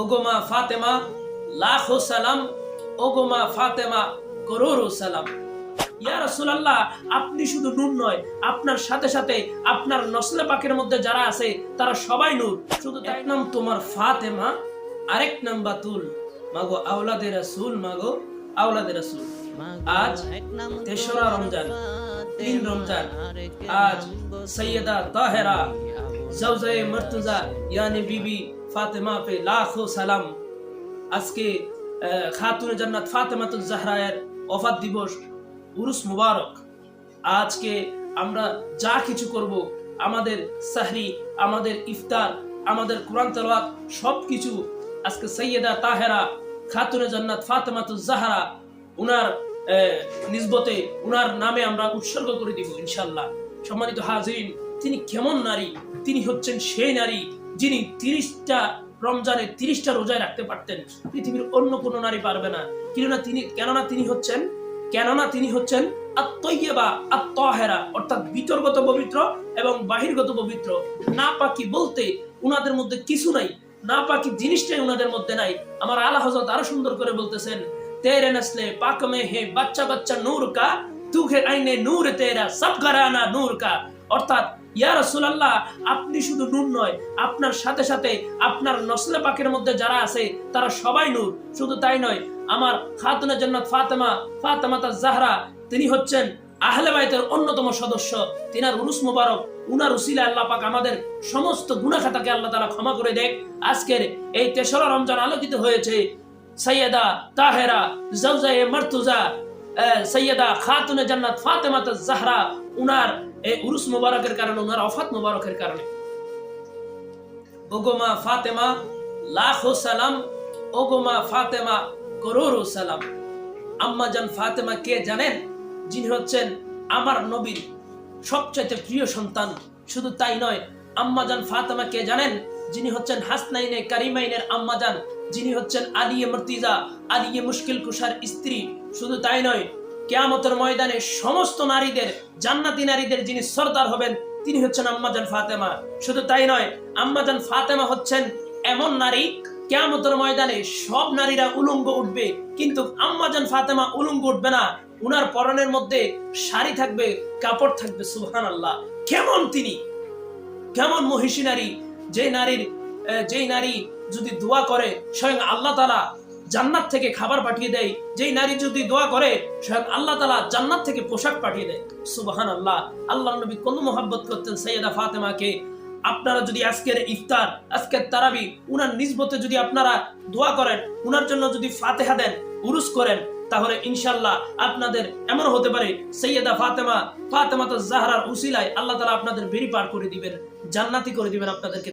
ওগো মা ফাতেমা লাখো সালাম, ওগো মা ফাতেমা করোড়ো সালাম। ইয়া রাসূলুল্লাহ, আপনি শুধু নূর নয়, আপনার সাথে সাথে আপনার নসলে পাকের মধ্যে যারা আছে তারা সবাই নূর। শুধু এক নাম তোমার ফাতেমা, আরেক নাম বাতুল। মাগো আওলাদে রাসূল, মাগো আওলাদে রাসূল। আজ ৩রা রমজান, ৩ রমজান। আজ সৈয়দা তাহেরা জওজায়ে মর্তুজা ইয়ানি বিবি ফাতেমা পে লাখো সালাম। আজকে খাতুনে জান্নাত ফাতেমাতুজ জাহরায়ের ওফাত দিবস, উরুস মুবারক। আজকে আমরা যা কিছু করব, আমাদের সাহরি, আমাদের ইফতার, আমাদের কোরআন তেলাওয়াত সবকিছু আজকে সৈয়দা তাহেরা খাতুনে জান্নাত ফাতেমাতুজ জাহরা উনার নিসবতে, উনার নামে আমরা উৎসর্গ করে দিব ইনশাআল্লাহ। সম্মানিত হাজিরিন, তিনি কেমন নারী? তিনি হচ্ছেন সেই নারী যিনি 30টা রমজানে 30টা রোজায় রাখতে পারতেন। পৃথিবীর অন্য কোনো নারী পারবে না। কেননা তিনি হচ্ছেন আত-তাইয়্যিবা আত-তাহেরা, অর্থাৎ ভিতরগত পবিত্র এবং বাহিরগত পবিত্র। নাপাকি বলতে উনাদের মধ্যে কিছু নাই, নাপাকি জিনিসটাই উনাদের মধ্যে নাই। আমার আলা হযরত আরো সুন্দর করে বলতেছেন, তেরে নসলে পাক মে হে বাচ্চা বাচ্চা নূর কা, তুখে আইনে নূর তেরা সব ঘরানা নূর কা। অর্থাৎ ইয়া রাসূলুল্লাহ, আপনি শুধু নূর নয়, আপনার সাথে সাথে আপনার নসলে পাকের মধ্যে যারা আছে তারা সবাই নূর। শুধু তাই নয়, আমার খাতুনে জান্নাত ফাতেমা ফাতেমাতুজ জাহরা তিনি হচ্ছেন আহলে বাইতের অন্যতম সদস্য। তিনার উরুস মুবারক, উনার উসিলায় আল্লাহ পাক আমাদের সমস্ত গুনাহ খাতাকে আল্লাহ তাআলা ক্ষমা করে দেখ। আজকের এই ৩রা রমজান আলোকিত হয়েছে সৈয়দা তাহেরা জওজায়ে মর্তুজা সৈয়দা খাতুনে জান্নাত ফাতেমাতুজ জাহরা উনার এই উরুস মুবারকের কারণে, উনার ওফাত মুবারকের কারণে। ওগো মা ফাতেমা লাখো সালাম, ওগো মা ফাতেমা করোড়ো সালাম। আম্মা জান ফাতেমা কে জানেন? যিনি হচ্ছেন আমার নবীর সবচাইতে প্রিয় সন্তান। শুধু তাই নয়, আম্মা জান ফাতেমা কে জানেন? যিনি হচ্ছেন হাসনাইনে কারিমাইনের আম্মা জান, যিনি হচ্ছেন আলিয়ে মর্তিজা, আলিয়ে মুশকিল কুশার স্ত্রী। শুধু তাই নয়, কিয়ামতের ময়দানে সমস্ত নারীদের, জান্নাতি নারীদের যিনি সরদার হবেন তিনি হচ্ছেন আম্মা জান ফাতেমা। শুধু তাই নয়, আম্মা জান ফাতেমা হচ্ছেন এমন নারী, কিয়ামতের ময়দানে সব নারীরা উলঙ্গ উঠবে, কিন্তু আম্মা জান ফাতেমা উলঙ্গ উঠবে না। উনার পরনের মধ্যে শাড়ি থাকবে, কাপড় থাকবে। সুবহানাল্লাহ, কেমন তিনি, কেমন মহিষী নারী! যেই নারী যদি দোয়া করে স্বয়ং আল্লাহ তাআলা জান্নাত থেকে খাবার পাঠিয়ে দেয়। যেই নারী যদি দোয়া করে স্বয়ং আল্লাহ তাআলা জান্নাত থেকে পোশাক পাঠিয়ে দেয়। সুবহানাল্লাহ, আল্লাহর নবী কত মহব্বত করতেন সাইয়্যিদা ফাতেমাকে। আপনারা যদি আজকের ইফতার, আজকের তারাবি উনার নিসবতে যদি আপনারা দোয়া করেন, উনার জন্য যদি ফাতিহা দেন, উরুস করেন, তাহলে ইনশাআল্লাহ আপনাদের এমন হতে পারে সৈয়দা ফাতেমাতুজ জাহরার উসিলায় আল্লাহ তাআলা আপনাদের বেরি পার করে দিবেন, জান্নাতি করে দিবেন আপনাদেরকে।